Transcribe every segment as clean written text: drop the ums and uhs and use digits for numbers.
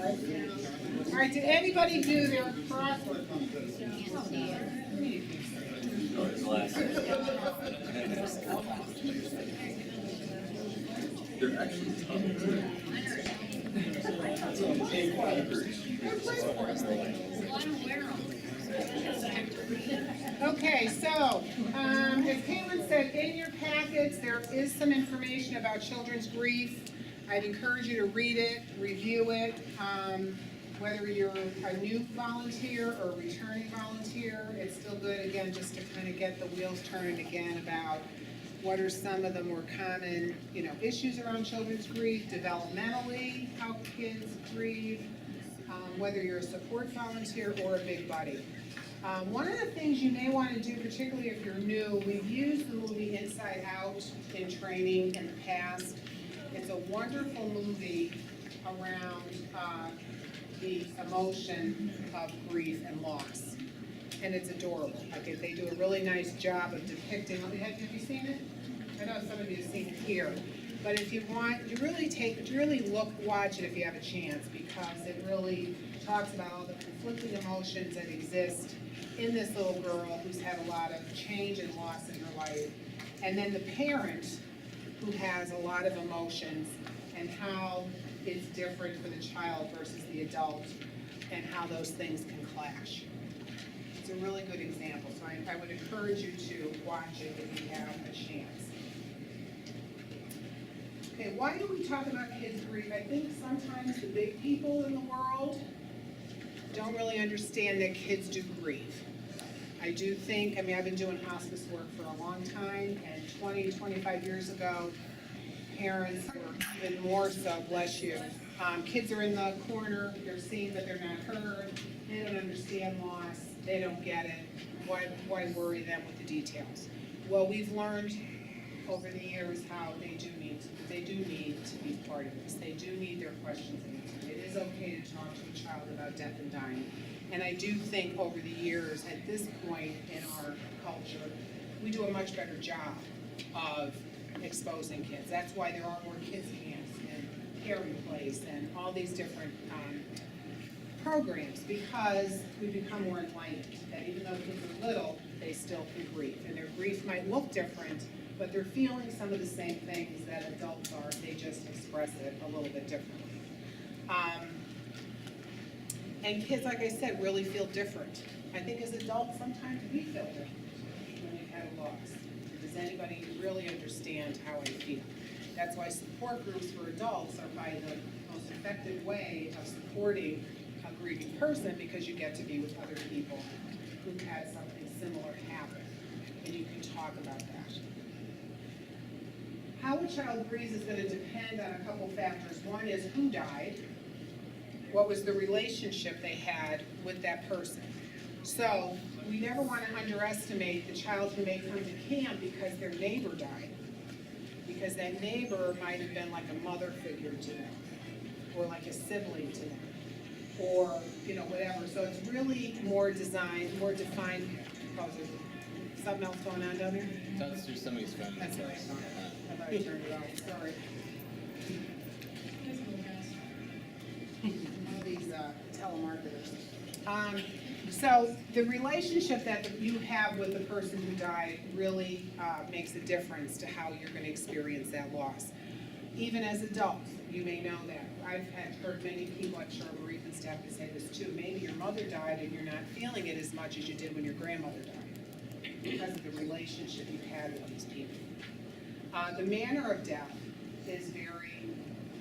All right, did anybody do their crossword? They're actually tough. Okay, so, as Caitlin said, in your packets, there is some information about children's grief. I'd encourage you to read it, review it, whether you're a new volunteer or a returning volunteer, it's still good, again, just to kind of get the wheels turning again about what are some of the more common, issues around children's grief, developmentally, how kids grieve, whether you're a support volunteer or a big buddy. One of the things you may want to do, particularly if you're new, we've used the movie Inside Out in training in the past. It's a wonderful movie around the emotion of grief and loss. And it's adorable. Okay, they do a really nice job of depicting. Have you seen it? I know some of you have seen it here. But if you want, watch it if you have a chance, because it really talks about all the conflicting emotions that exist in this little girl who's had a lot of change and loss in her life. And then the parent who has a lot of emotions and how it's different for the child versus the adult and how those things can clash. It's a really good example, so I would encourage you to watch it if you have a chance. Okay, why do we talk about kids' grief? I think sometimes the big people in the world don't really understand that kids do grieve. I do think, I've been doing hospice work for a long time, and 20, 25 years ago, parents were even more so, bless you. Kids are in the corner, they're seen but they're not heard, they don't understand loss, they don't get it, why worry them with the details? Well, we've learned over the years how they do need to be part of this. They do need their questions answered. It is okay to talk to a child about death and dying. And I do think over the years, at this point in our culture, we do a much better job of exposing kids. That's why there are more kids camps and caring place and all these different programs, because we become more enlightened, that even though kids are little, they still can grieve. And their grief might look different, but they're feeling some of the same things that adults are, they just express it a little bit differently. And kids, like I said, really feel different. I think as adults, sometimes we feel different when we've had a loss. Does anybody really understand how I feel? That's why support groups for adults are probably the most effective way of supporting a grieving person, because you get to be with other people who had something similar happen, and you can talk about that. How a child grieves is going to depend on a couple factors. One is who died, what was the relationship they had with that person. So we never want to underestimate the child who may come to camp because their neighbor died, because that neighbor might have been like a mother figure to them, or like a sibling to them, or whatever. So it's really more designed, more defined. Oh, is there something else going on down there? That's through somebody's phone. That's what I thought. I thought I turned it off. Sorry. All these telemarketers. So the relationship that you have with the person who died really makes a difference to how you're going to experience that loss. Even as adults, you may know that. I've heard many people, I'm sure bereavement staff can say this too. Maybe your mother died and you're not feeling it as much as you did when your grandmother died, because of the relationship you had with these people. The manner of death is very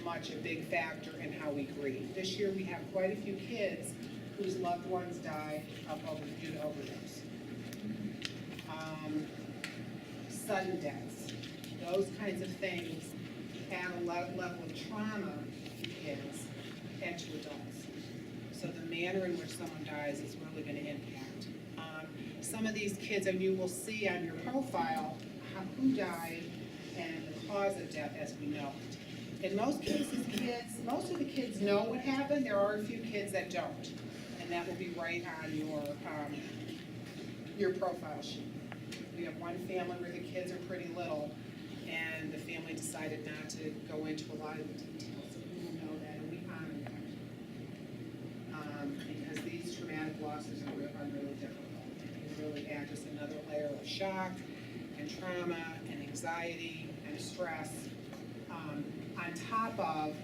much a big factor in how we grieve. This year we have quite a few kids whose loved ones died due to overdose. Sudden deaths, those kinds of things add a level of trauma to kids and to adults. So the manner in which someone dies is really going to impact. Some of these kids, and you will see on your profile who died and the cause of death as we know it. In most cases, most of the kids know what happened. There are a few kids that don't, and that will be right on your profile sheet. We have one family where the kids are pretty little, and the family decided not to go into a lot of the details, so we will know that, and we honor that. losses are really difficult. It can really add just another layer of shock and trauma and anxiety and stress on top of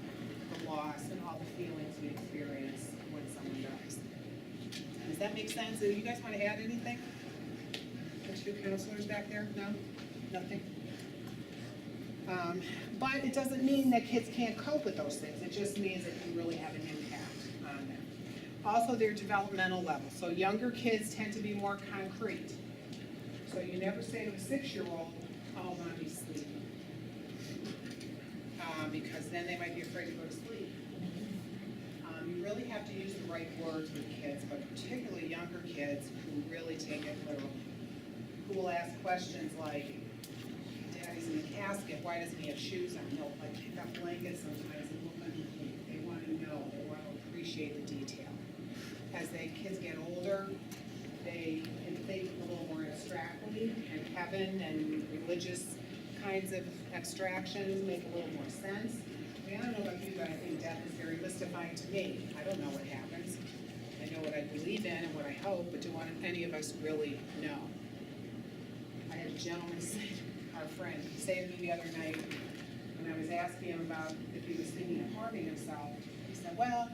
the loss and all the feelings we experience when someone dies. Does that make sense? Do you guys want to add anything? The two counselors back there? No? Nothing? But it doesn't mean that kids can't cope with those things. It just means it can really have an impact on them. Also, their developmental level. So younger kids tend to be more concrete. So you never say to a 6-year-old, oh, mommy's sleeping. Because then they might be afraid to go to sleep. You really have to use the right words with kids, but particularly younger kids who really take it literally. Who will ask questions like, Daddy's in a casket, why doesn't he have shoes on? They'll like pick up blankets sometimes and look underneath. They want to know, they want to appreciate the detail. As the kids get older, they can think a little more abstractly, and heaven and religious kinds of abstractions make a little more sense. I mean, I don't know about you, but I think death is very mystifying to me. I don't know what happens. I know what I believe in and what I hope, but do any of us really know? I had a gentleman say, our friend, say to me the other night, when I was asking him about if he was thinking of harming himself, he said, well,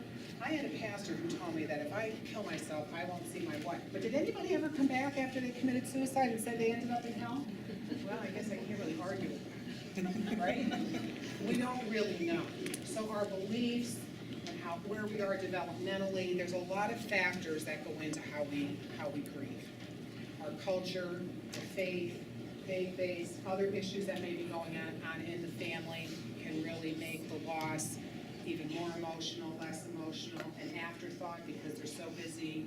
I had a pastor who told me that if I kill myself, I won't see my wife. But did anybody ever come back after they committed suicide and said they ended up in hell? Well, I guess I can't really argue with that, right? We don't really know. So our beliefs and where we are developmentally, there's a lot of factors that go into how we grieve. Our culture, the faith-based, other issues that may be going on in the family can really make the loss even more emotional, less emotional, an afterthought because they're so busy,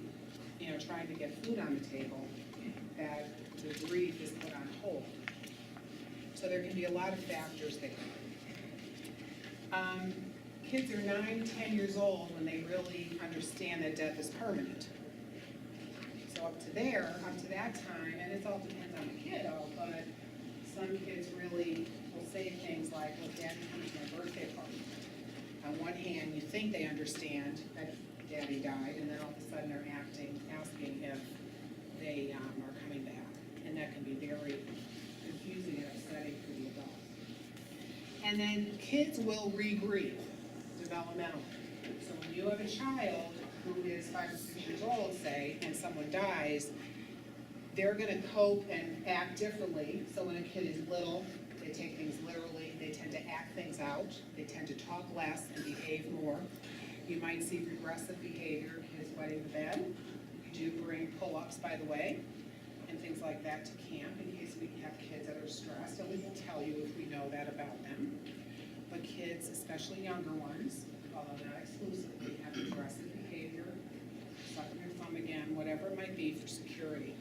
trying to get food on the table that the grief is put on hold. So there can be a lot of factors there. Kids are 9, 10 years old when they really understand that death is permanent. So up to that time, and it all depends on the kiddo, but some kids really will say things like, well, Daddy comes to my birthday party. On one hand, you think they understand that Daddy died, and then all of a sudden they're asking if they are coming back. And that can be very confusing and upsetting for the adults. And then kids will re-grieve developmentally. So when you have a child who is 5 or 6 years old, say, and someone dies, they're going to cope and act differently. So when a kid is little, they take things literally, they tend to act things out, they tend to talk less and behave more. You might see regressive behavior, kids wetting the bed. We do bring pull-ups, by the way, and things like that to camp in case we have kids that are stressed, and we will tell you if we know that about them. But kids, especially younger ones, although not exclusively, have aggressive behavior, sucking their thumb again, whatever it might be for security.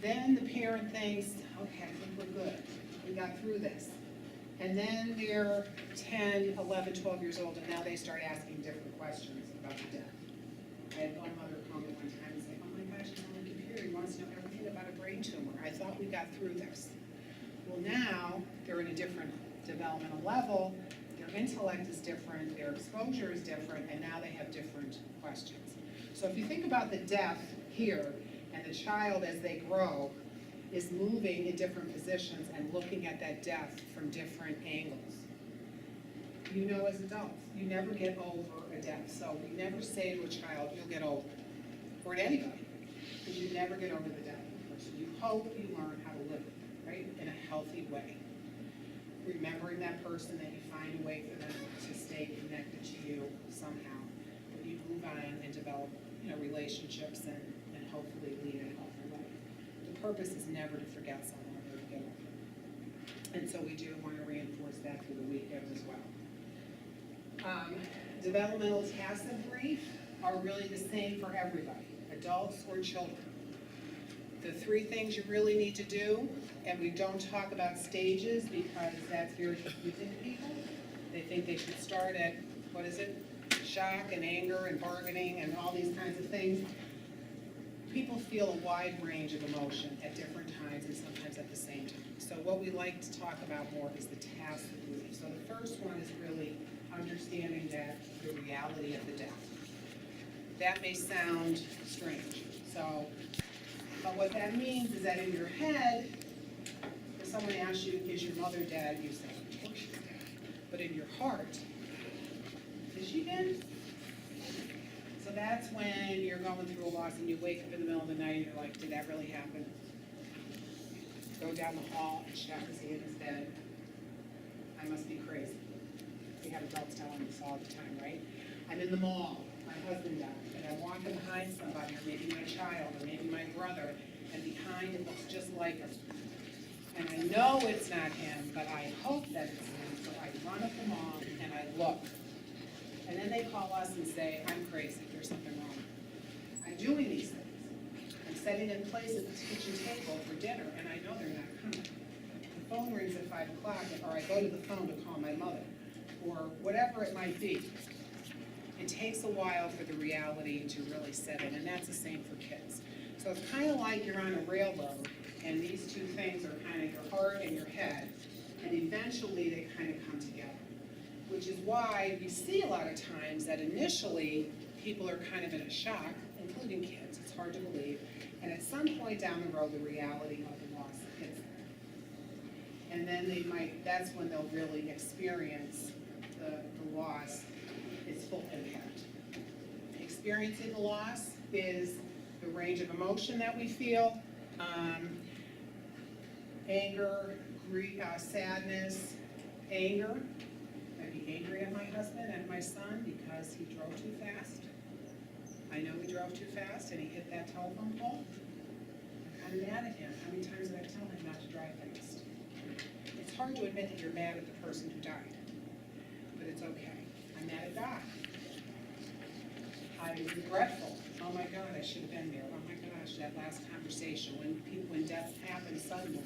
Then the parent thinks, okay, I think we're good. We got through this. And then they're 10, 11, 12 years old, and now they start asking different questions about the death. I had one mother call me one time and say, oh my gosh, he's on the computer, he wants to know everything about a brain tumor. I thought we got through this. Well, now they're in a different developmental level, their intellect is different, their exposure is different, and now they have different questions. So if you think about the death here, and the child as they grow is moving in different positions and looking at that death from different angles. You know, as adults, you never get over a death. So we never say to a child, you'll get over it, or to anybody, because you never get over the death of a person. You hope you learn how to live with it, right, in a healthy way. Remembering that person, that you find a way for them to stay connected to you somehow. But you move on and develop, relationships and hopefully lead a healthy life. The purpose is never to forget someone or to get over it. And so we do want to reinforce that through the weekend as well. Developmental tasks of grief are really the same for everybody, adults or children. The 3 things you really need to do, and we don't talk about stages because that's very confusing to people. They think they should start at, shock and anger and bargaining and all these kinds of things. People feel a wide range of emotion at different times and sometimes at the same time. So what we like to talk about more is the task of grief. So the first one is really understanding that the reality of the death. that may sound strange. So, but what that means is that in your head, if someone asks you, is your mother dead? You say, of course she's dead. But in your heart, is she dead? So that's when you're going through a loss and you wake up in the middle of the night and you're like, did that really happen? Go down the hall and check to see if it's dead. I must be crazy. We have adults telling us all the time, right? I'm in the mall, my husband died, and I'm walking behind somebody, or maybe my child, or maybe my brother, and behind it looks just like him. And I know it's not him, but I hope that it's him, so I run up the mall and I look. And then they call us and say, I'm crazy, there's something wrong. I'm doing these things. I'm setting in place at the kitchen table for dinner, and I know they're not coming. The phone rings at 5 o'clock, or I go to the phone to call my mother, or whatever it might be. It takes a while for the reality to really set in, and that's the same for kids. So it's kind of like you're on a railroad, and these two things are kind of your heart and your head, and eventually they kind of come together. Which is why we see a lot of times that initially people are kind of in a shock, including kids, it's hard to believe, and at some point down the road the reality of the loss hits them. And then that's when they'll really experience the loss, its full impact. Experiencing the loss is the range of emotion that we feel, anger, grief, sadness, anger. I'd be angry at my husband and my son because he drove too fast. I know he drove too fast and he hit that telephone pole. I'm kind of mad at him. How many times did I tell him not to drive fast? It's hard to admit that you're mad at the person who died, but it's okay. I'm mad at God. I'm regretful. Oh my God, I should have been there. Oh my gosh, that last conversation when death happened suddenly.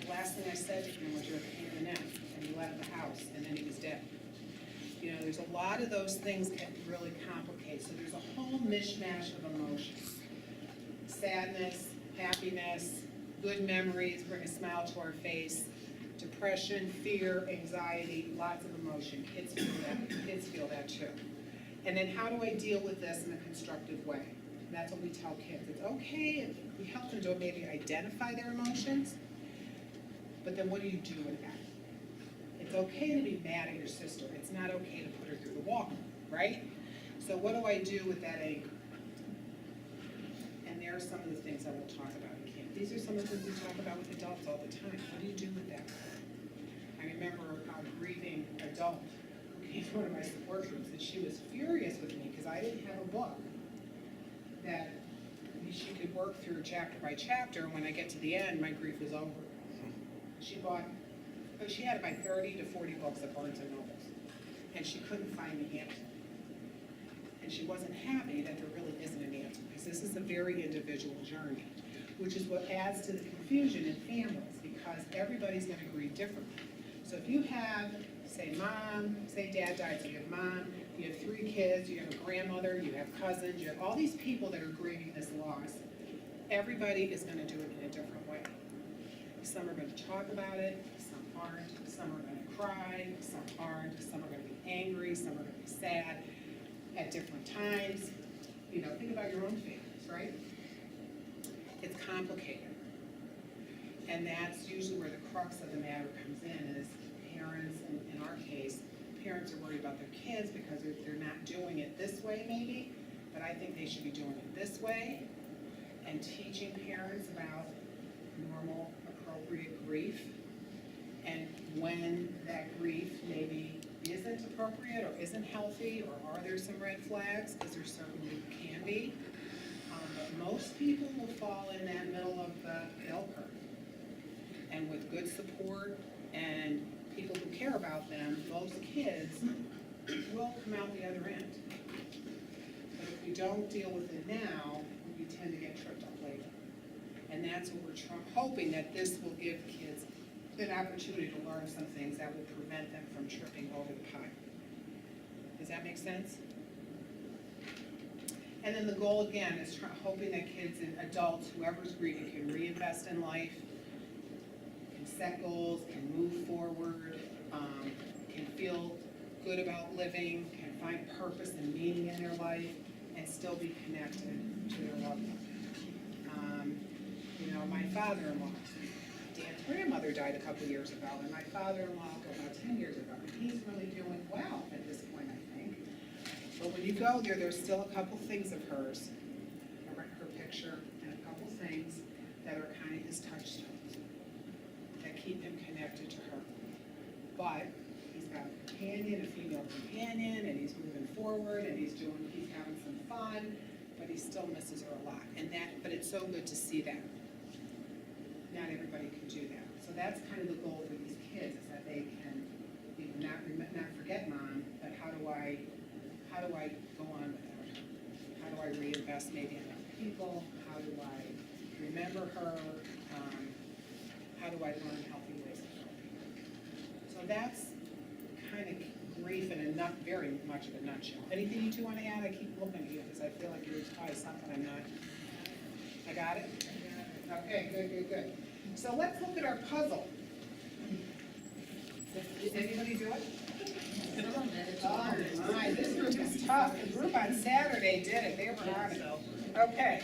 The last thing I said to him was, you're a pain in the neck, and he left the house, and then he was dead. You know, there's a lot of those things that really complicate. So there's a whole mishmash of emotions. Sadness, happiness, good memories, bring a smile to our face, depression, fear, anxiety, lots of emotion. Kids feel that too. And then how do I deal with this in a constructive way? And that's what we tell kids. It's okay if we help them to maybe identify their emotions, but then what do you do with that? It's okay to be mad at your sister. It's not okay to put her through the wall, right? So what do I do with that anger? And there are some of the things I will talk about in camp. These are some of the things we talk about with adults all the time. What do you do with that? I remember a grieving adult who came to one of my support groups, and she was furious with me because I didn't have a book that she could work through chapter by chapter, and when I get to the end, my grief was over. She had about 30 to 40 books at Barnes & Noble, and she couldn't find the answer. And she wasn't happy that there really isn't an answer, because this is a very individual journey, which is what adds to the confusion in families, because everybody's going to grieve differently. So if you have, say dad died, so you have mom, you have 3 kids, you have a grandmother, you have cousins, you have all these people that are grieving this loss, everybody is going to do it in a different way. Some are going to talk about it, some aren't, some are going to cry, some aren't, some are going to be angry, some are going to be sad at different times. You know, think about your own families, right? It's complicated. And that's usually where the crux of the matter comes in, is parents, and in our case, parents are worried about their kids because they're not doing it this way maybe, but I think they should be doing it this way, and teaching parents about normal, appropriate grief, and when that grief maybe isn't appropriate or isn't healthy, or are there some red flags, because there certainly can be. But most people will fall in that middle of the bell curve. And with good support and people who care about them, most kids will come out the other end. But if we don't deal with it now, we tend to get tripped up later. And that's what we're hoping, that this will give kids an opportunity to learn some things that will prevent them from tripping over the pipe. Does that make sense? And then the goal again is hoping that kids and adults, whoever's grieving, can reinvest in life, can set goals, can move forward, can feel good about living, can find purpose and meaning in their life, and still be connected to their loved one. You know, my father-in-law, Dan's grandmother died a couple years ago, and my father-in-law about 10 years ago. And he's really doing well at this point, I think. But when you go there, there's still a couple things of hers, her picture, and a couple things that are kind of his touchstones that keep him connected to her. But he's got a companion, a female companion, and he's moving forward, and he's having some fun, but he still misses her a lot. But it's so good to see that. Not everybody can do that. So that's kind of the goal for these kids, is that they can, you know, not forget mom, but how do I go on without her? How do I reinvest maybe in other people? How do I remember her? How do I learn healthy ways of coping? So that's kind of grief in very much of a nutshell. Anything you two want to add? I keep looking at you because I feel like you're probably something I'm not. I got it? Okay, good. So let's look at our puzzle. Did anybody do it? Oh my, this group is tough. The group on Saturday did it. They were on it. Okay,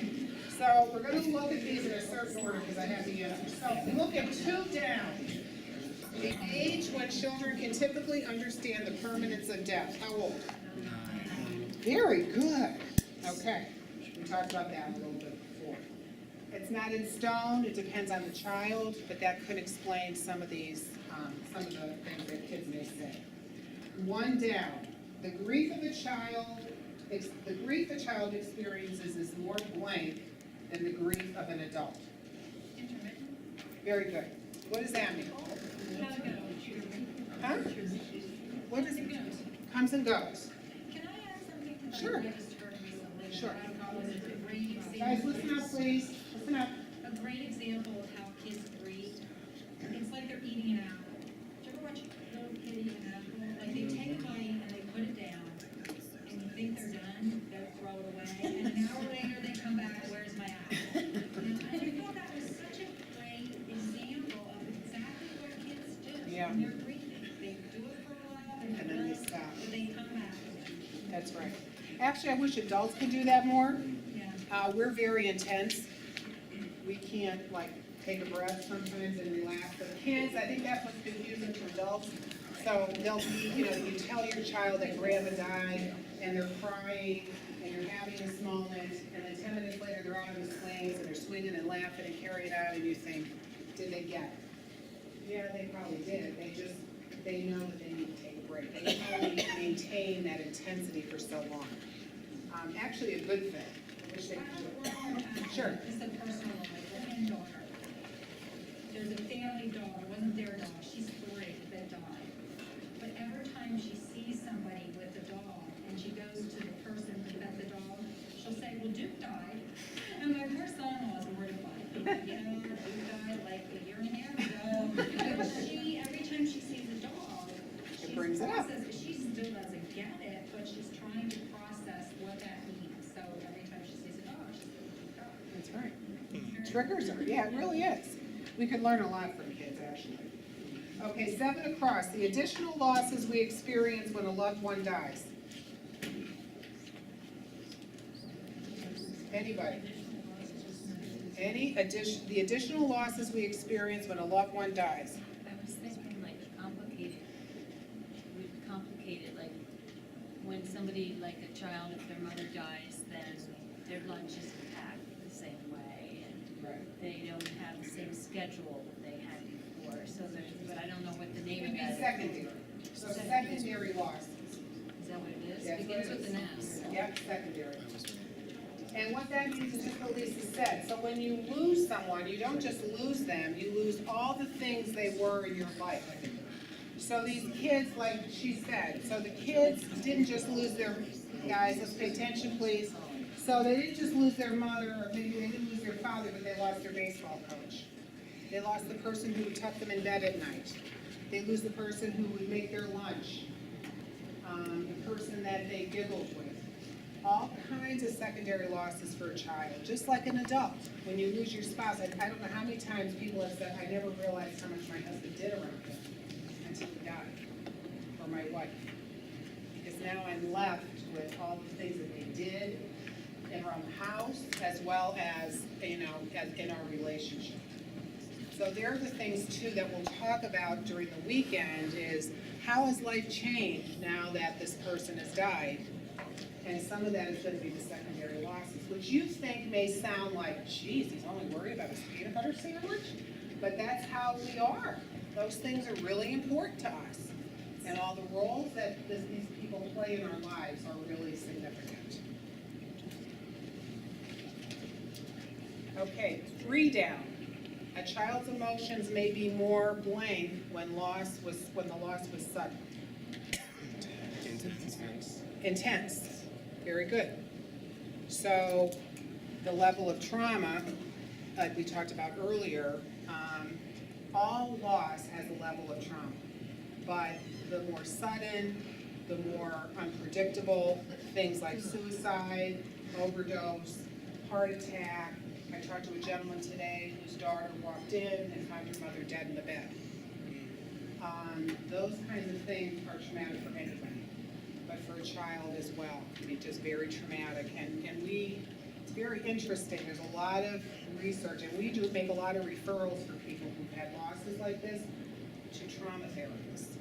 so we're going to look at these in a certain order because I have the answers. So look at 2 down. The age when children can typically understand the permanence of death. How old? 9. Very good. Okay, we talked about that a little bit before. It's not in stone. It depends on the child, but that could explain some of these, some of the things that kids may say. 1 down. The grief a child experiences is more blank than the grief of an adult. Intermittent. Very good. What does that mean? Huh? What does it mean? Comes and goes. Can I add something to that? Sure. I just heard recently. Sure. I thought was a great example. Guys, listen up, please. Listen up. A great example of how kids grieve. It's like they're eating an apple. Do you ever watch a little kid eat an apple? Like they take a bite and they put it down, and you think they're done, they'll throw it away, and an hour later they come back, where's my apple? And I thought that was such a great example of exactly what kids do. Yeah. When they're grieving. They do it for a while, And then they stop. but they come back. That's right. Actually, I wish adults could do that more. Yeah. We're very intense. We can't take a breath sometimes and relax. But kids, I think that's what's confusing to adults. So they'll be, you tell your child that grandma died and they're crying and you're having this moment, and then 10 minutes later they're out in the swings and they're swinging and laughing and carrying on, and you think, did they get it? Yeah, they probably did. They know that they need to take a break. They can only maintain that intensity for so long. Actually, a good thing. I wish they could do it. Sure. It's a personal one, my granddaughter. There's a family dog, it wasn't their dog, she's 3 that died. But every time she sees somebody with a dog, and she goes to the person who fed the dog, she'll say, well, Duke died. And my poor son-in-law is mortified. Duke died like a year and a half ago. But every time she sees a dog, It brings it up. she still doesn't get it, but she's trying to process what that means. So every time she sees a dog, she says, Duke died. That's right. Triggers are, yeah, it really is. We could learn a lot from kids, actually. Okay, 7 across. The additional losses we experience when a loved one dies. Anybody? The additional losses we experience when a loved one dies. I was thinking complicated, like when somebody, like a child, if their mother dies, then their lunch isn't packed the same way, and they don't have the same schedule that they had before, but I don't know what the It name would of be that is. secondary. So secondary losses. Is that what it is? That's It what begins it with is. an S. Yep, secondary. And what that means is just what Lisa said. So when you lose someone, you don't just lose them, you lose all the things they were in your life. So these kids, like she said, so the kids didn't just lose their, guys, let's pay attention, please. So they didn't just lose their mother, or maybe they didn't lose their father, but they lost their baseball coach. They lost the person who would tuck them in bed at night. They lose the person who would make their lunch. The person that they giggled with. All kinds of secondary losses for a child, just like an adult. When you lose your spouse, I don't know how many times people have said, I never realized how much my husband did around me until he died, or my wife. Because now I'm left with all the things that they did, from house as well as, as in our relationship. So there are the things too that we'll talk about during the weekend is how has life changed now that this person has died? And some of that is going to be the secondary losses, which you think may sound like, geez, he's only worried about his peanut butter sandwich? But that's how we are. Those things are really important to us. And all the roles that these people play in our lives are really significant. Okay, 3 down. A child's emotions may be more blank when the loss was sudden. Intense. Very good. So the level of trauma, like we talked about earlier, all loss has a level of trauma. But the more sudden, the more unpredictable, things like suicide, overdose, heart attack. I talked to a gentleman today whose daughter walked in and found her mother dead in the bed. Those kinds of things are traumatic for anybody, but for a child as well. It's just very traumatic, and it's very interesting. There's a lot of research, and we do make a lot of referrals for people who've had losses like this to trauma therapists.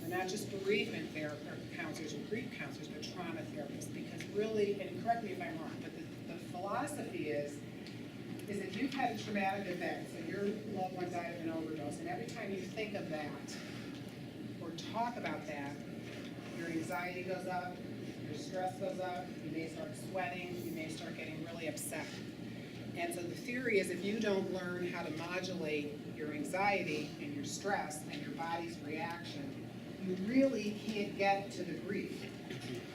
So not just bereavement counselors or grief counselors, but trauma therapists, because really, and correct me if I'm wrong, but the philosophy is if you've had a traumatic event, so your loved one died of an overdose, and every time you think of that or talk about that, your anxiety goes up, your stress goes up, you may start sweating, you may start getting really upset. And so the theory is if you don't learn how to modulate your anxiety and your stress and your body's reaction, you really can't get to the grief.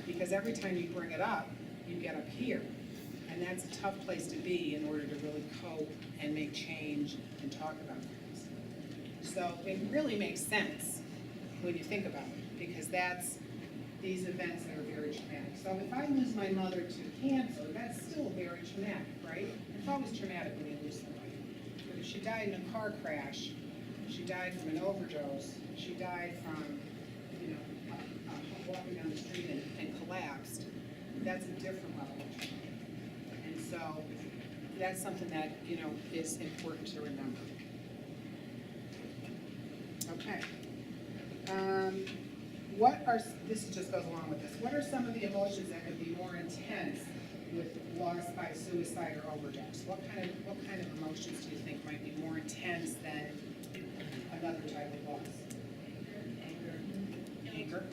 Because every time you bring it up, you get up here. And that's a tough place to be in order to really cope and make change and talk about things. So it really makes sense when you think about it, because that's these events that are very traumatic. So if I lose my mother to cancer, that's still very traumatic, right? It's always traumatic when you lose somebody. But if she died in a car crash, she died from an overdose, she died from, walking down the street and collapsed, that's a different level of trauma. And so that's something that, is important to remember. Okay. This just goes along with this, what are some of the emotions that could be more intense with loss by suicide or overdose? What kind of emotions do you think might be more intense than another type of loss? Anger.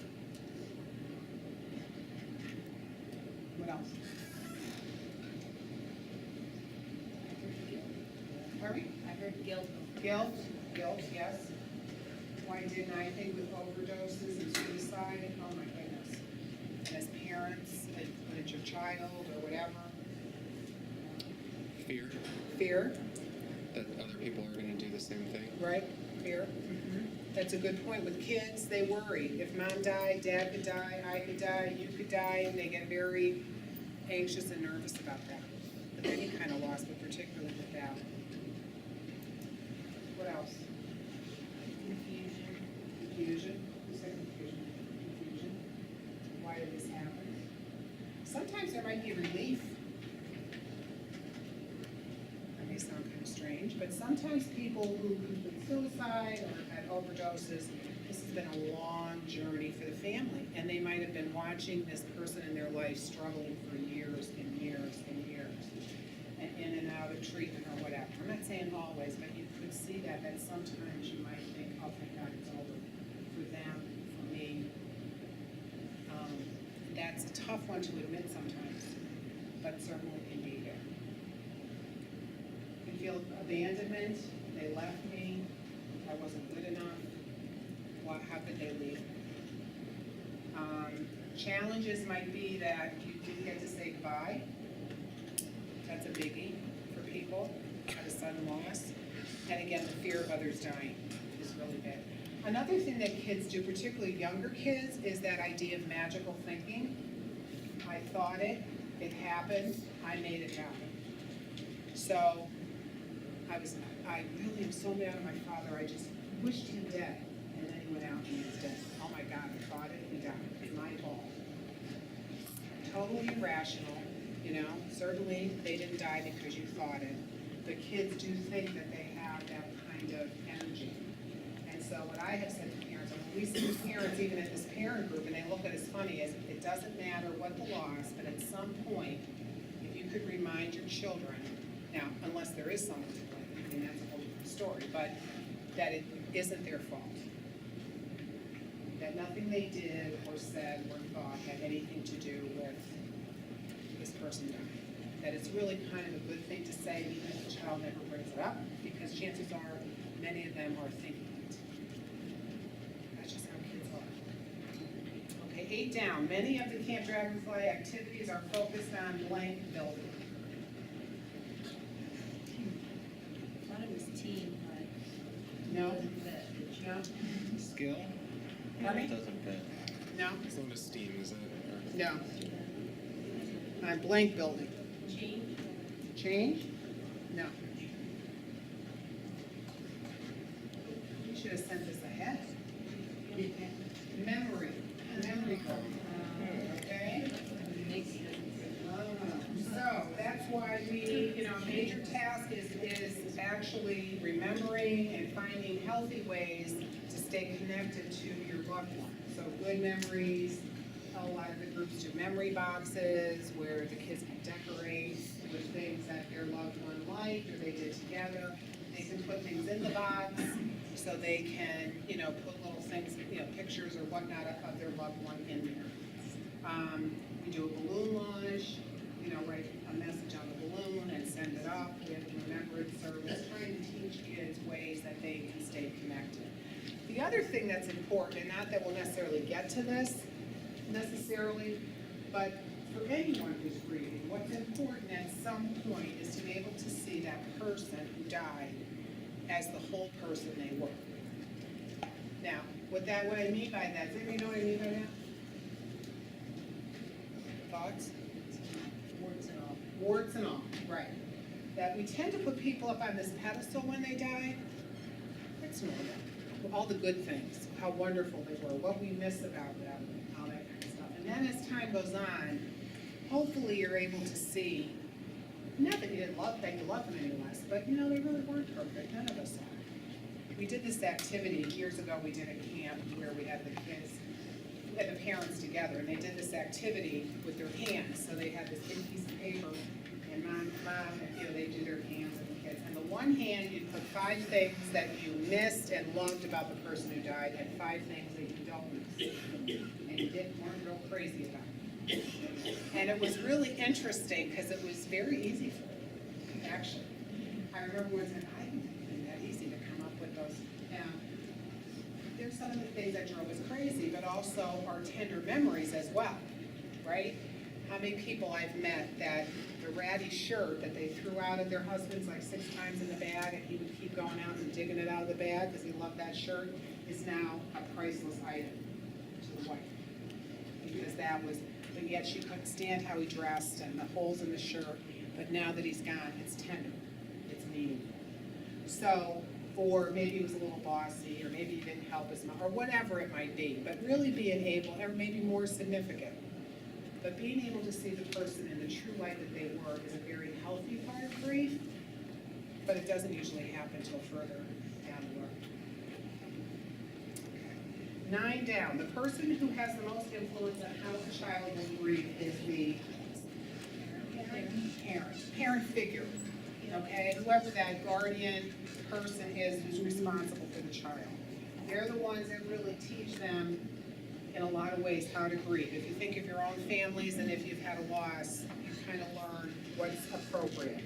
What else? Pardon me? I heard guilt. Guilt, yes. Why didn't I think with overdoses and suicide? Oh my goodness. And as parents, when it's your child or whatever. Fear. That other people are going to do the same thing. Right, fear. Mm-hmm. That's a good point. With kids, they worry. If mom died, dad could die, I could die, you could die, and they get very anxious and nervous about that. With any kind of loss, but particularly with that. What else? Confusion. Who said confusion? Confusion. Why did this happen? Sometimes there might be relief. That may sound kind of strange, but sometimes people who complete suicide or have had overdoses, this has been a long journey for the family, and they might have been watching this person in their life struggling for years and years and years, and in and out of treatment or whatever. I'm not saying always, but you could see that sometimes you might think, oh, thank God it's over. For them, for me. That's a tough one to admit sometimes, but certainly can be there. You feel abandonment, they left me, I wasn't good enough. How could they leave? Challenges might be that you didn't get to say goodbye. That's a biggie for people, at a sudden loss. And again, the fear of others dying is really big. Another thing that kids do, particularly younger kids, is that idea of magical thinking. I thought it happened, I made it happen. So I really am so mad at my father, I just wished him dead. And then he went out and he was dead. Oh my God, I thought it, he died. It's my fault. Totally irrational, You know, certainly they didn't die because you thought it, but kids do think that they have that kind of energy. And so what I have said to parents, and when we see parents, even at this parent group, and they look at us funny, is it doesn't matter what the loss, but at some point, if you could remind your children, now, unless there is someone to blame, I mean, that's a whole different story, but that it isn't their fault. That nothing they did or said or thought had anything to do with this person dying. That it's really kind of a good thing to say, even if the child never brings it up, because chances are, many of them are thinking it. That's just how kids are. Okay, 8 down. Many of the Camp Dragonfly activities are focused on blank building. I thought it was team, but No? doesn't fit. No? Skill? Pardon me? Doesn't fit. No? It's not a steam, is it? Or- No. On blank building. Change? Change? No. You should have sent this ahead. Memory. Memory building. Okay? Makes sense. So that's why we, you know, a major task is actually remembering and finding healthy ways to stay connected to your loved one. So good memories, a lot of the groups do memory boxes where the kids can decorate with things that their loved one liked or they did together. They can put things in the box so they can, you know, put little things, you know, pictures or whatnot of their loved one in there. We do a balloon launch, you know, write a message on the balloon and send it up. We have a remembrance service, trying to teach kids ways that they can stay connected. The other thing that's important, and not that we'll necessarily get to this necessarily, but for anyone who's grieving, what's important at some point is to be able to see that person who died as the whole person they were. Now, what I mean by that, does anybody know what I mean by that? Thoughts? Warts and all. Warts and all, right. That we tend to put people up on this pedestal when they die. That's normal. All the good things, how wonderful they were, what we miss about them, all that kind of stuff. And then as time goes on, hopefully you're able to see, not that you didn't love them, you loved them any less, but you know, they really weren't perfect, none of us are. We did this activity years ago, we did a camp where we had the kids, we had the parents together, and they did this activity with their hands. So they had this big piece of paper, and mom, you know, they do their hands and the kids. And the one hand, you'd put 5 things that you missed and loved about the person who died, and 5 things that you don't miss, and you weren't real crazy about it. And it was really interesting, because it was very easy for them, actually. I remember once, I didn't think it was that easy to come up with those. There's some of the things that drove us crazy, but also our tender memories as well, right? How many people I've met that the ratty shirt that they threw out at their husbands like 6 times in the bag, and he would keep going out and digging it out of the bag because he loved that shirt, is now a priceless item to the wife. Because that was, but yet she couldn't stand how he dressed and the holes in the shirt, but now that he's gone, it's tender, it's meaningful. So, or maybe he was a little bossy, or maybe he didn't help as much, or whatever it might be, but really being able, or maybe more significant, but being able to see the person in the true light that they were is a very healthy part of grief, but it doesn't usually happen until further down the road. Okay. 9 down, the person who has the most influence on how the child will grieve is the parent figure, okay? Whoever that guardian person is who's responsible for the child. They're the ones that really teach them in a lot of ways how to grieve. If you think of your own families and if you've had a loss, you kind of learn what's appropriate.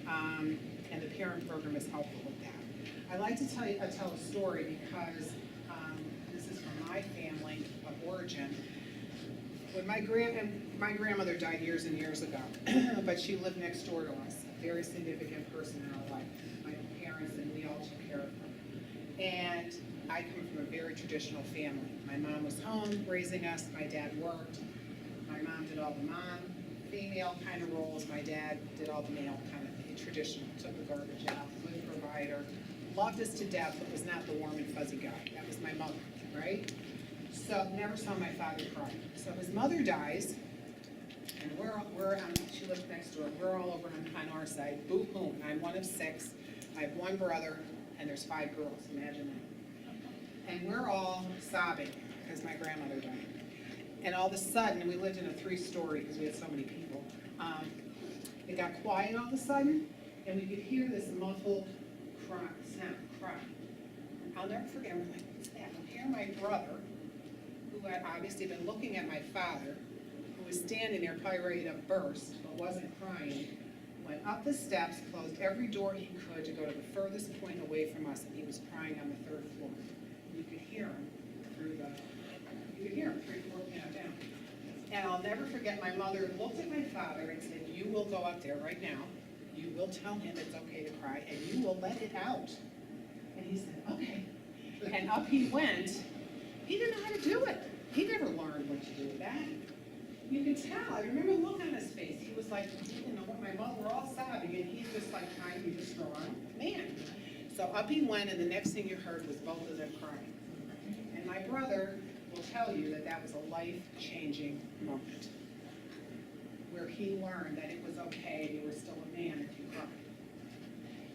And the parent program is helpful with that. I like to tell a story because this is from my family of origin. When my grandmother died years and years ago, but she lived next door to us, a very significant person in our life. My parents and we all took care of her. And I come from a very traditional family. My mom was home raising us, my dad worked. My mom did all the mom, female kind of roles. My dad did all the male kind of traditional, took the garbage out, good provider. Loved us to death, but was not the warm and fuzzy guy. That was my mother, right? So never saw my father cry. So his mother dies, and she lived next door, we're all over on our side, boo-hoo, I'm one of 6, I have 1 brother, and there's 5 girls, imagine that. And we're all sobbing, because my grandmother died. And all of a sudden, we lived in a 3-story, because we had so many people, it got quiet all of a sudden, and we could hear this muffled sound. And I'll never forget, we're like, what's that? And here my brother, who had obviously been looking at my father, who was standing there probably ready to burst, but wasn't crying, went up the steps, closed every door he could to go to the furthest point away from us, and he was crying on the 3rd floor. And you could hear him through 3, 4 piano down. And I'll never forget, my mother looked at my father and said, you will go up there right now, you will tell him it's okay to cry, and you will let it out. And he said, okay. And up he went. He didn't know how to do it. He never learned what to do with that. You could tell, I remember the look on his face. He was like, you know, my mother were all sobbing, and he's just like trying to be a strong man. So up he went, and the next thing you heard was both of them crying. And my brother will tell you that that was a life-changing moment, where he learned that it was okay, you were still a man if you cried.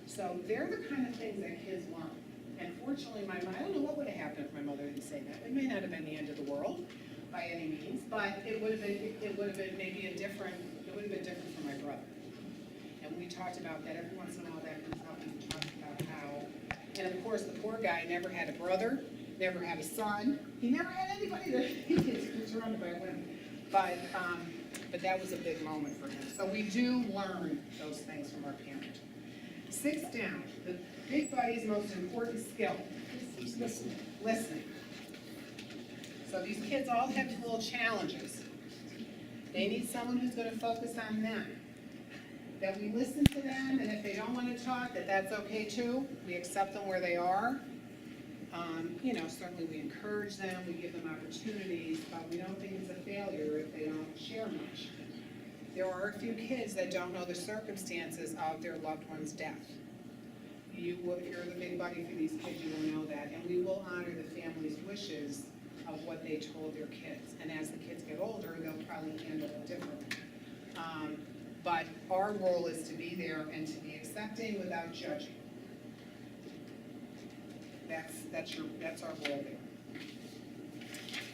So they're the kind of things that kids learn. And fortunately, I don't know what would have happened if my mother didn't say that. It may not have been the end of the world by any means, but it would have been maybe different for my brother. And we talked about that every once in a while. That comes up, and we talked about how, and of course, the poor guy never had a brother, never had a son. He never had anybody to. He was surrounded by women, but that was a big moment for him. So we do learn those things from our parent. 6 down, the big buddy's most important skill, listening. So these kids all have little challenges. They need someone who's going to focus on them. That we listen to them, and if they don't want to talk, that's okay too. We accept them where they are. You know, certainly we encourage them, we give them opportunities, but we don't think it's a failure if they don't share much. There are a few kids that don't know the circumstances of their loved one's death. If you're the big buddy for these kids, you will know that, and we will honor the family's wishes of what they told their kids. And as the kids get older, they'll probably handle it differently. But our role is to be there and to be accepting without judging. That's our role there.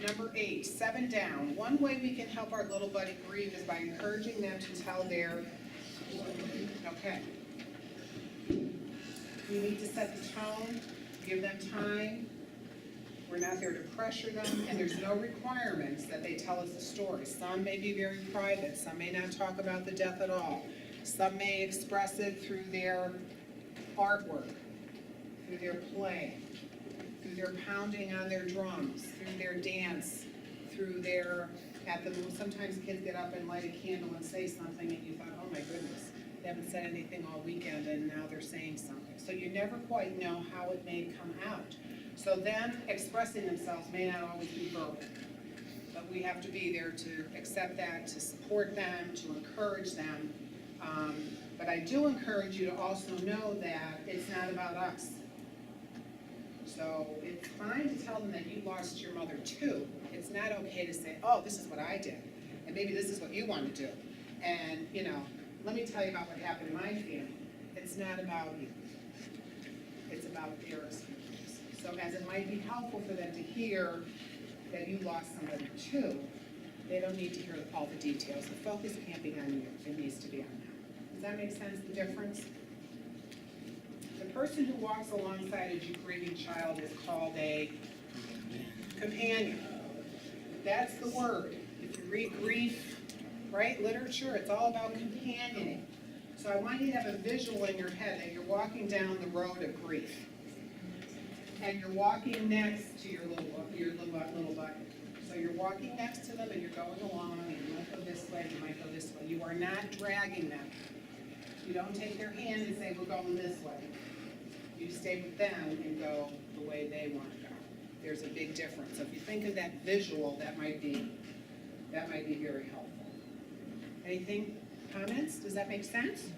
Number 8, 7 down. One way we can help our little buddy grieve is by encouraging them to tell their, okay. We need to set the tone, give them time. We're not there to pressure them, and there's no requirements that they tell us a story. Some may be very private, some may not talk about the death at all. Some may express it through their artwork, through their play, through their pounding on their drums, through their dance, through their, sometimes kids get up and light a candle and say something, and you thought, oh my goodness, they haven't said anything all weekend, and now they're saying something. So you never quite know how it may come out. So them expressing themselves may not always be verbal, but we have to be there to accept that, to support them, to encourage them. But I do encourage you to also know that it's not about us. So it's fine to tell them that you lost your mother too. It's not okay to say, oh, this is what I did, and maybe this is what you want to do. And, you know, let me tell you about what happened in my family. It's not about you. It's about their experience. So as it might be helpful for them to hear that you lost somebody too, they don't need to hear all the details. The focus can't be on you, it needs to be on them. Does that make sense, the difference? The person who walks alongside a grieving child is called a companion. That's the word. If you read grief, right, literature, it's all about companioning. So I want you to have a visual in your head that you're walking down the road of grief. And you're walking next to your little buddy. So you're walking next to them and you're going along, and you might go this way, you might go this way. You are not dragging them. You don't take their hand and say, we're going this way. You stay with them and go the way they want to go. There's a big difference. So if you think of that visual, that might be very helpful. Anything, comments? Does that make sense?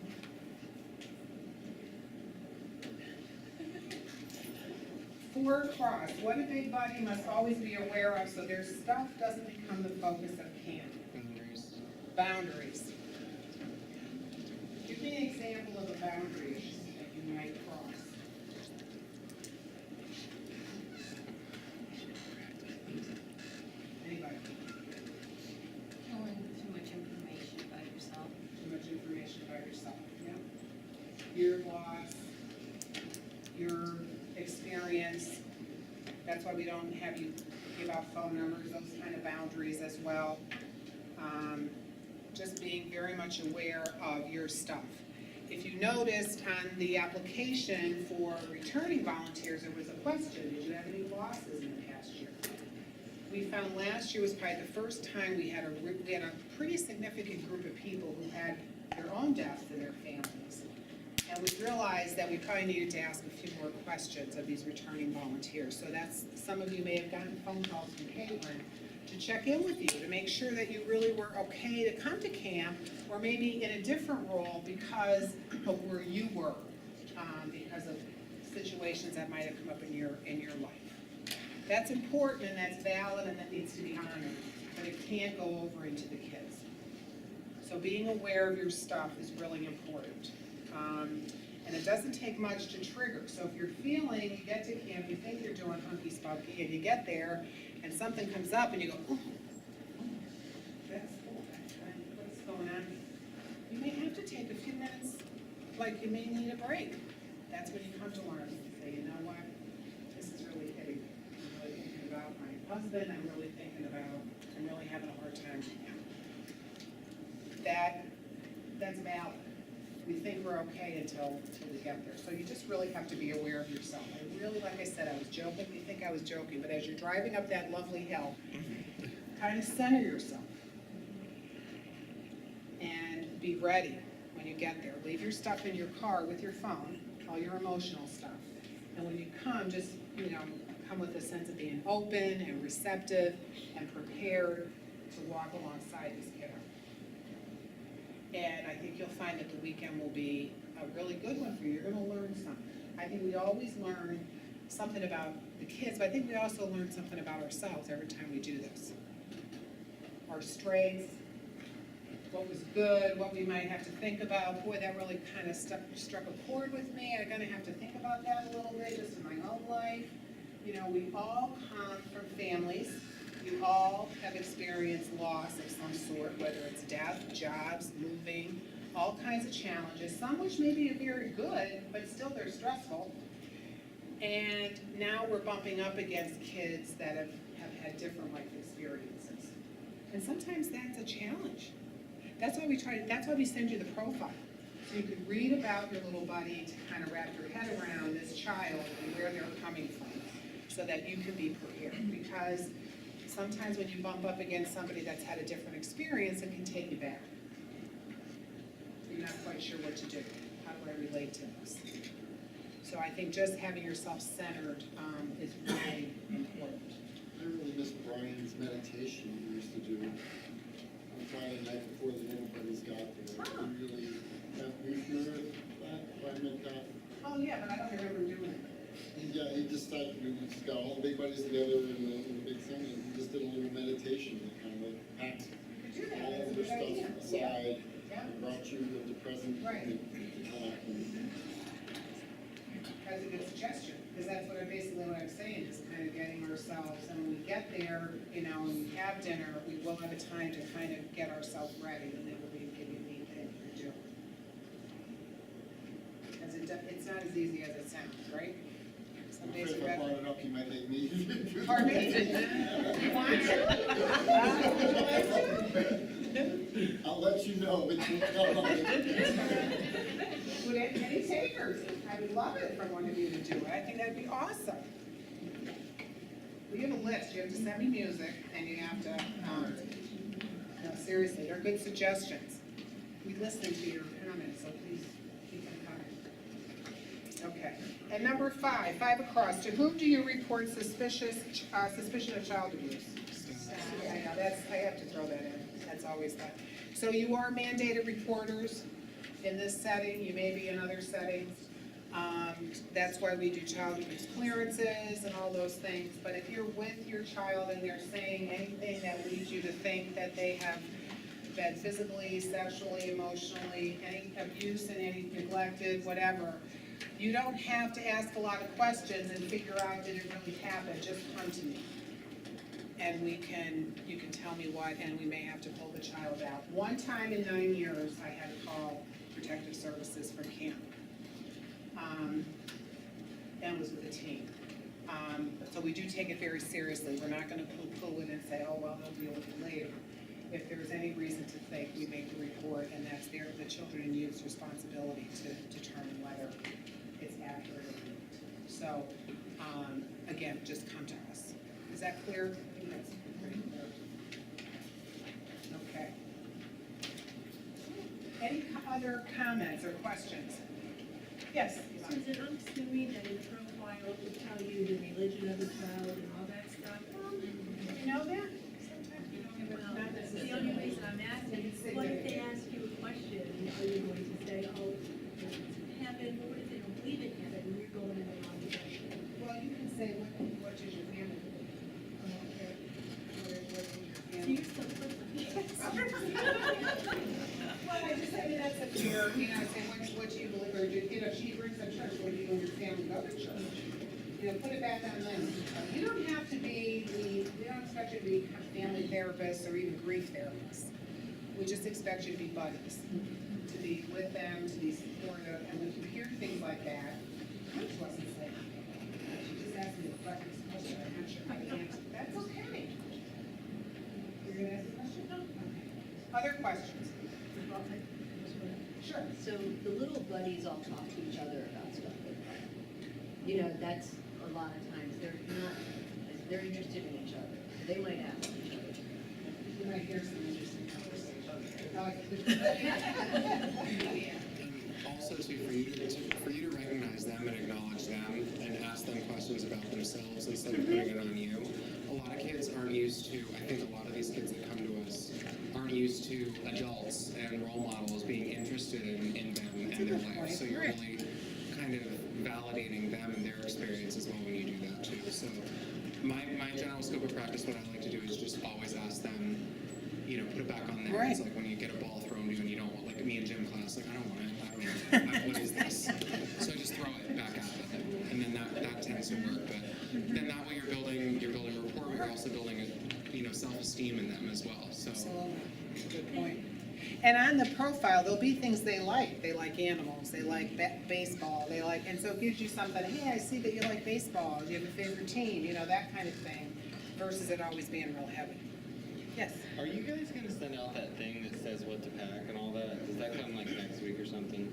4 cross. What a big buddy must always be aware of so their stuff doesn't become the focus of camp. boundaries. Give me an example of a boundary that you might cross. Anybody? Knowing too much information about yourself. Too much information about yourself, yeah. Your loss, your experience. That's why we don't have you give out phone numbers, those kind of boundaries as well. Just being very much aware of your stuff. If you noticed on the application for returning volunteers, there was a question, did you have any losses in the past year? We found last year was probably the first time we had a pretty significant group of people who had their own deaths in their families. And we realized that we probably needed to ask a few more questions of these returning volunteers. So that's, some of you may have gotten phone calls from Caitlin to check in with you, to make sure that you really were okay to come to camp, or maybe in a different role because of where you were, because of situations that might have come up in your life. That's important and that's valid and that needs to be honored, but it can't go over into the kids. So being aware of your stuff is really important. And it doesn't take much to trigger. So if you're feeling, you get to camp, you think you're doing hunky spunky, and you get there, and something comes up, and you go, oh, that's cool, what's going on? You may have to take a few minutes, like you may need a break. That's when you come to learn and say, you know what, this is really hitting me. I'm really thinking about my husband, I'm really having a hard time. That's valid. We think we're okay until we get there. So you just really have to be aware of yourself. I really, like I said, I was joking. You think I was joking, but as you're driving up that lovely hill, kind of center yourself. And be ready when you get there. Leave your stuff in your car with your phone, all your emotional stuff. And when you come, just, come with a sense of being open and receptive and prepared to walk alongside this kiddo. And I think you'll find that the weekend will be a really good one for you. You're gonna learn something. I think we always learn something about the kids, but I think we also learn something about ourselves every time we do this. Our strengths, what was good, what we might have to think about. Boy, that really kind of struck a chord with me. I'm gonna have to think about that a little bit just in my own life. We all come from families. You all have experienced loss of some sort, whether it's death, jobs, moving, all kinds of challenges, some which maybe are very good, but still they're stressful. And now we're bumping up against kids that have had different life experiences. And sometimes that's a challenge. That's why we send you the profile. So you can read about your little buddy to kind of wrap your head around this child and where they're coming from, so that you can be prepared. Because sometimes when you bump up against somebody that's had a different experience, it can take you back. You're not quite sure what to do. How do I relate to this? So I think just having yourself centered is really important. I really miss Brian's meditation he used to do on Friday night before the little buddies got there. He really, remember that, Brian Metcalf? Oh, yeah, but I don't remember doing it. He just started, we just got all the big buddies together in the big thing, and he just did a little meditation that kind of like packed You could do that. all That's a of good their idea. stuff aside, Yeah. and brought you to the present. Right. And That's a good suggestion, because that's basically what I'm saying, is kind of getting ourselves, and when we get there, and we have dinner, we will have a time to kind of get ourselves ready, and then we'll be giving you anything to do. Because it's not as easy as it sounds, right? Some I'm days afraid are if I brought better. it up, you might make me. Pardon me? You want to? I'll let you know, but you know. Would any takers? I would love it for one of you to do it. I think that'd be awesome. We have a list. You have to send me music, and you have to, no, seriously, they're good suggestions. We listen to your comments, so please keep them coming. Okay. And number 5 across. To whom do you report suspicion of child abuse? Yeah, I have to throw that in. That's always that. So you are mandated reporters in this setting. You may be in other settings. That's why we do child abuse clearances and all those things. But if you're with your child and they're saying anything that leads you to think that they have been physically, sexually, emotionally, any abuse and any neglected, whatever, you don't have to ask a lot of questions and figure out did it really happen, just come to me. And you can tell me what, and we may have to pull the child out. One time in 9 years, I had to call Protective Services from camp. And was with a team. So we do take it very seriously. We're not gonna poo-poo it and say, oh, well, they'll deal with it later. If there's any reason to think, we make the report, and that's the children and youth's responsibility to determine whether it's accurate or not. So, again, just come to us. Is that clear? I think that's pretty clear. Okay. Any other comments or questions? Yes? Susan, I'm assuming that in the profile it will tell you the religion of the child and all that stuff. You know that? Well, Not the necessarily. only reason I'm asking is, what if they ask you a question, are you going to say, oh, it happened, or what if they don't believe it happened, and you're going in the wrong direction? Well, you can say, what does your family believe? Okay. What is your So family? you're still flipping. Well, I just, that's a fair, say, what do you believe, or, she brings up church, what do you and your family go to church? Put it back on them. You don't have to be we don't expect you to be family therapists or even grief therapists. We just expect you to be buddies, to be with them, to be supportive, and when you hear things like that, Coach wasn't saying, she just asked me a question, I'm not sure how to answer. That's okay. You're gonna ask a question? No. Okay. Other questions? Sure. So the little buddies all talk to each other about stuff like that. That's a lot of times, they're interested in each other. They might ask each other. You might hear some interesting conversation. Also, too, for you to recognize them and acknowledge them and ask them questions about themselves instead of putting it on you. A lot of kids aren't used to, I think a lot of these kids that come to us aren't used to adults and role models being interested in them and their life. So you're really kind of validating them and their experience as well when you do that too. So my general scope of practice, what I like to do is just always ask them, put it back on them. Right. It's like when you get a ball thrown to you and you don't want, like me in gym class, like I don't want it, what is this? So I just throw it back at them, and then that tends to work. But then that way you're building rapport, but you're also building self-esteem in them as well. So Absolutely. Good point. And on the profile, there'll be things they like. They like animals, they like baseball, and so it gives you something, hey, I see that you like baseball, you have a favorite team, that kind of thing, versus it always being real heavy. Yes? Are you guys gonna send out that thing that says what to pack and all that? Does that come like next week or something?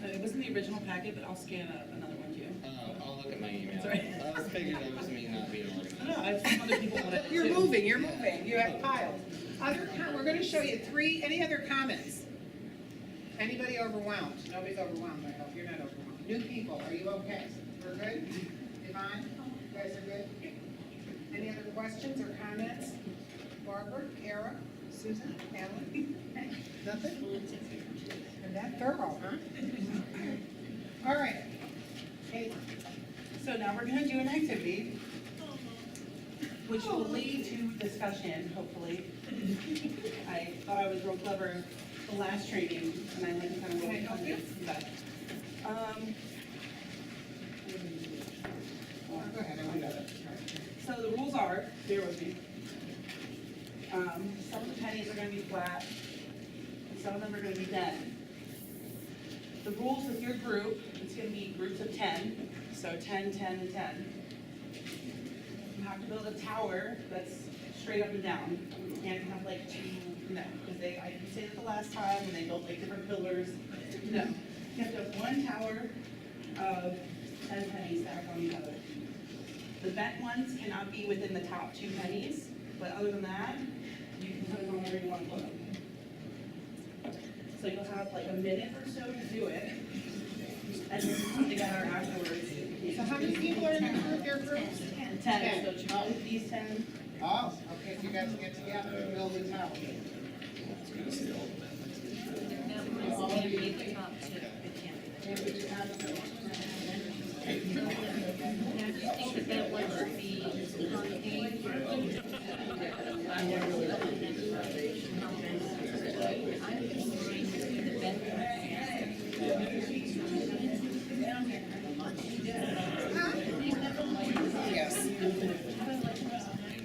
It was in the original packet, but I'll scan another one to you. I'll look at my email. Sorry. I was figuring that was me not being organized. No, I have some other people want it You're too. moving, you have piles. We're gonna show you any other comments? Anybody overwhelmed? Nobody's overwhelmed, I hope. You're not overwhelmed. New people, are you okay? We're good? Yvonne, you guys are good? Any other questions or comments? Barbara, Kara, Susan, Alan? Nothing? And that thorough, huh? All right. Hey, So now we're gonna do an activity, which will lead to discussion, hopefully. I thought I was real clever the last training, and I learned kind of what I Can I help you? but, go ahead, I want to. So the rules are, bear with me. Some of the pennies are gonna be flat, and some of them are gonna be dead. The rules with your group, it's gonna be groups of 10, so 10, 10, and 10. You have to build a tower that's straight up and down. You can't have like two, because I didn't say that the last time, when they built like different pillars. No, you have to have one tower of 10 pennies stacked on each other. The bent ones cannot be within the top 2 pennies, but other than that, you can put them wherever you want to put them. So you'll have like a minute or so to do it, and then come together afterwards. So how many people are in your groups? 10, so choose these 10. Oh, okay, so you guys get together and build a tower.